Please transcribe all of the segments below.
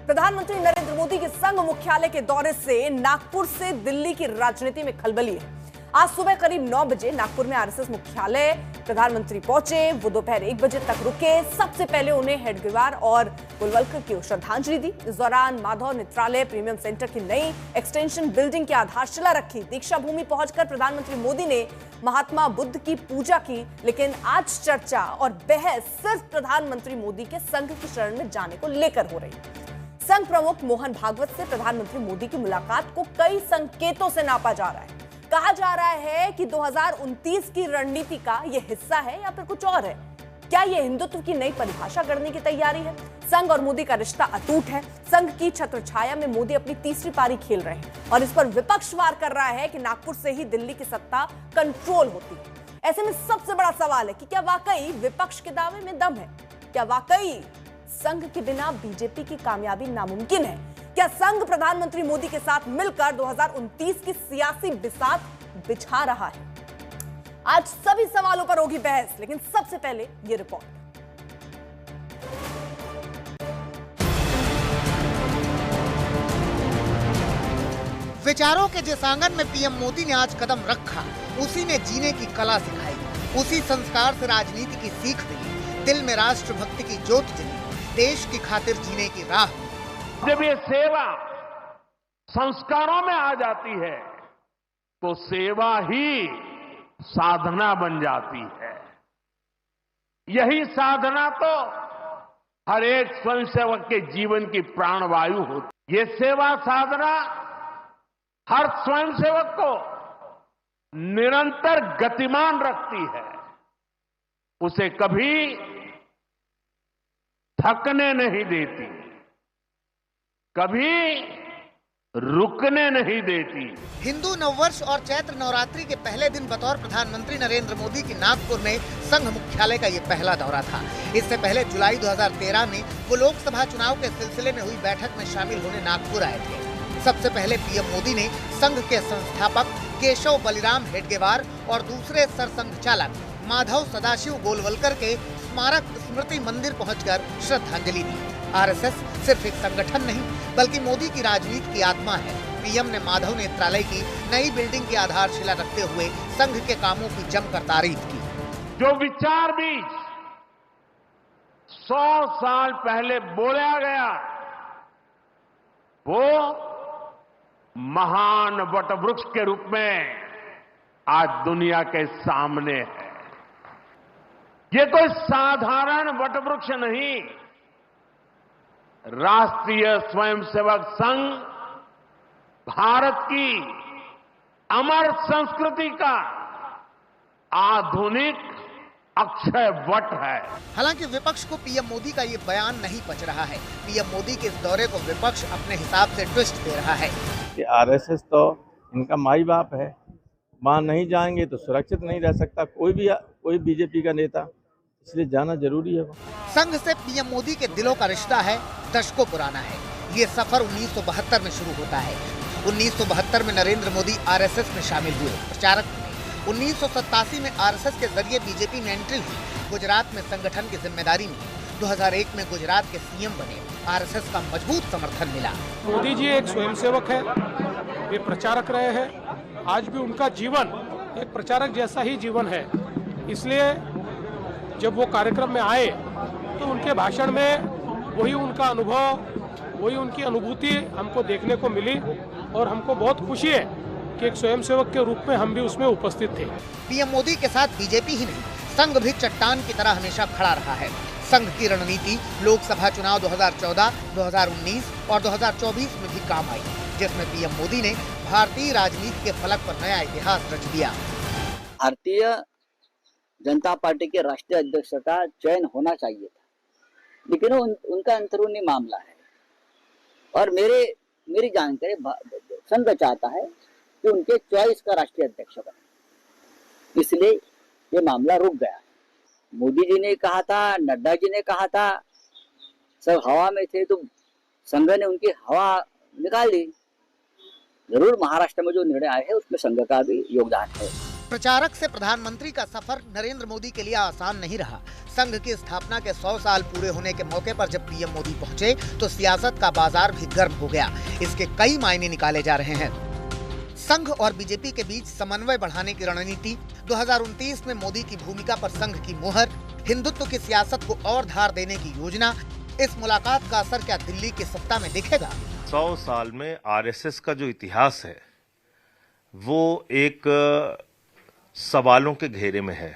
प्रधानमंत्री नरेंद्र मोदी के संघ मुख्यालय के दौरे से नागपुर से दिल्ली की राजनीति में खलबली है। आज सुबह करीब 9 बजे नागपुर में आरएसएस मुख्यालय प्रधानमंत्री पहुंचे। वो दोपहर 1 बजे तक रुके। सबसे पहले उन्हें हेडगेवार और गोलवलकर की श्रद्धांजलि दी। इस दौरान माधव नेत्रालय प्रीमियम सेंटर की नई एक्सटेंशन बिल्डिंग की आधारशिला रखी। दीक्षा भूमि पहुंचकर प्रधानमंत्री मोदी ने महात्मा बुद्ध की पूजा की। लेकिन आज चर्चा और बहस सिर्फ प्रधानमंत्री मोदी के संघ की शरण में जाने को लेकर हो रही है। संघ प्रमुख मोहन भागवत से प्रधानमंत्री मोदी की मुलाकात को कई संकेतों से नापा जा रहा है। कहा जा रहा है कि 2029 की रणनीति का यह हिस्सा है या फिर कुछ और है। क्या यह हिंदुत्व की नई परिभाषा करने की तैयारी है? संघ और मोदी का रिश्ता अटूट है। संघ की छत्रछाया में मोदी अपनी तीसरी पारी खेल रहे हैं और इस पर विपक्ष वार कर रहा है कि नागपुर से ही दिल्ली की सत्ता कंट्रोल होती है। ऐसे में सबसे बड़ा सवाल है कि क्या वाकई विपक्ष के दावे में दम है? क्या वाकई संघ के बिना बीजेपी की कामयाबी नामुमकिन है? क्या संघ प्रधानमंत्री मोदी के साथ मिलकर 2029 की सियासी बिसात बिछा रहा है? आज सभी सवालों पर होगी बहस, लेकिन सबसे पहले ये रिपोर्ट। विचारों के जिस आंगन में पीएम मोदी ने आज कदम रखा, उसी ने जीने की कला सिखाई। उसी संस्कार से राजनीति की सीख मिली। दिल में राष्ट्रभक्ति की ज्योत जली। देश की खातिर जीने की राह। जब ये सेवा संस्कारों में आ जाती है तो सेवा ही साधना बन जाती है। यही साधना तो हर एक स्वयंसेवक के जीवन की प्राणवायु होती है। ये सेवा साधना हर स्वयंसेवक को निरंतर गतिमान रखती है। उसे कभी थकने नहीं देती, कभी रुकने नहीं देती। हिंदू नववर्ष और चैत्र नवरात्रि के पहले दिन बतौर प्रधानमंत्री नरेंद्र मोदी की नागपुर में संघ मुख्यालय का ये पहला दौरा था। इससे पहले जुलाई 2013 में वो लोकसभा चुनाव के सिलसिले में हुई बैठक में शामिल होने नागपुर आए थे। सबसे पहले पीएम मोदी ने संघ के संस्थापक केशव बलिराम हेडगेवार और दूसरे सरसंघ चालक माधव सदाशिव गोलवलकर के स्मारक स्मृति मंदिर पहुंचकर श्रद्धांजलि दी। आरएसएस सिर्फ एक संगठन नहीं, बल्कि मोदी की राजनीति की आत्मा है। पीएम ने माधव नेत्रालय की नई बिल्डिंग की आधारशिला रखते हुए संघ के कामों की जमकर तारीफ की। जो विचार बीज 100 साल पहले बोला गया, वो महान वटवृक्ष के रूप में आज दुनिया के सामने है। ये कोई साधारण वटवृक्ष नहीं, राष्ट्रीय स्वयंसेवक संघ भारत की अमर संस्कृति का आधुनिक अक्षय वट है। हालांकि विपक्ष को पीएम मोदी का ये बयान नहीं पच रहा है। पीएम मोदी के इस दौरे को विपक्ष अपने हिसाब से ट्विस्ट दे रहा है। आरएसएस तो इनका माई बाप है, वहां नहीं जाएंगे तो सुरक्षित नहीं रह सकता कोई बीजेपी का नेता, इसलिए जाना जरूरी है। संघ से पीएम मोदी के दिलों का रिश्ता है, दशकों पुराना है। ये सफर 1972 में शुरू होता है। 1972 में नरेंद्र मोदी आरएसएस में शामिल हुए, प्रचारक बने। 1987 में आरएसएस के जरिए बीजेपी में एंट्री हुई। गुजरात में संगठन की जिम्मेदारी मिली। 2001 में गुजरात के सीएम बने। आरएसएस का मजबूत समर्थन मिला। मोदी जी एक स्वयंसेवक है, वे प्रचारक रहे हैं। आज भी उनका जीवन एक प्रचारक जैसा ही जीवन है। इसलिए जब वो कार्यक्रम में आए तो उनके भाषण में वही उनका अनुभव, वही उनकी अनुभूति हमको देखने को मिली और हमको बहुत खुशी है कि एक स्वयंसेवक के रूप में हम भी उसमें उपस्थित थे। पीएम मोदी के साथ बीजेपी ही नहीं, संघ भी चट्टान की तरह हमेशा खड़ा रहा है। संघ की रणनीति लोकसभा चुनाव 2014, 2019 और 2024 में भी काम आई, जिसमें पीएम मोदी ने भारतीय राजनीति के फलक पर नया इतिहास रच दिया। भारतीय जनता पार्टी के राष्ट्रीय अध्यक्ष का चयन होना चाहिए था, लेकिन उनका अंदरूनी मामला है और मेरी जानकारी संघ चाहता है कि उनके चॉइस का राष्ट्रीय अध्यक्ष बने, इसलिए ये मामला रुक गया। मोदी जी ने कहा था, नड्डा जी ने कहा था, सब हवा में थे तो संघ ने उनकी हवा निकाल दी। जरूर महाराष्ट्र में जो निर्णय आए हैं उसमें संघ का भी योगदान है। प्रचारक से प्रधानमंत्री का सफर नरेंद्र मोदी के लिए आसान नहीं रहा। संघ की स्थापना के 100 साल पूरे होने के मौके पर जब पीएम मोदी पहुंचे तो सियासत का बाजार भी गर्म हो गया। इसके कई मायने निकाले जा रहे हैं। संघ और बीजेपी के बीच समन्वय बढ़ाने की रणनीति, 2029 में मोदी की भूमिका पर संघ की मुहर, हिंदुत्व की सियासत को और धार देने की योजना। इस मुलाकात का असर क्या दिल्ली की सत्ता में दिखेगा? 100 साल में आरएसएस का जो इतिहास है वो एक सवालों के घेरे में है।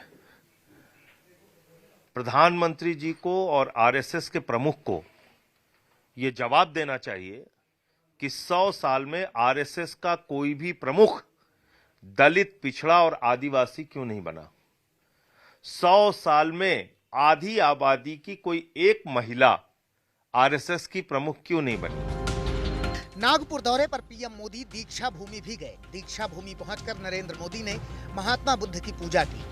प्रधानमंत्री जी को और आरएसएस के प्रमुख को ये जवाब देना चाहिए कि 100 साल में आरएसएस का कोई भी प्रमुख दलित, पिछड़ा और आदिवासी क्यों नहीं बना? 100 साल में आधी आबादी की कोई एक महिला आरएसएस की प्रमुख क्यों नहीं बनी? नागपुर दौरे पर पीएम मोदी दीक्षा भूमि भी गए। दीक्षा भूमि पहुंचकर नरेंद्र मोदी ने महात्मा बुद्ध की पूजा की।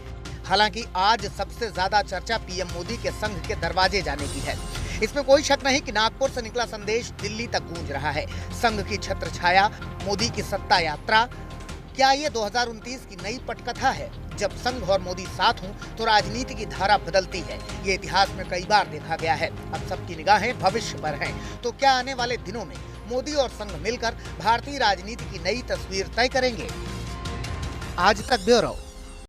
हालांकि आज सबसे ज्यादा चर्चा पीएम मोदी के संघ के दरवाजे जाने की है। इसमें कोई शक नहीं कि नागपुर से निकला संदेश दिल्ली तक गूंज रहा है। संघ की छत्र छाया, मोदी की सत्ता यात्रा, क्या ये 2029 की नई पटकथा है? जब संघ और मोदी साथ हों तो राजनीति की धारा बदलती है। ये इतिहास में कई बार देखा गया है। अब सबकी निगाहें भविष्य पर हैं। तो क्या आने वाले दिनों में मोदी और संघ मिलकर भारतीय राजनीति की नई तस्वीर तय करेंगे? आज तक ब्यूरो।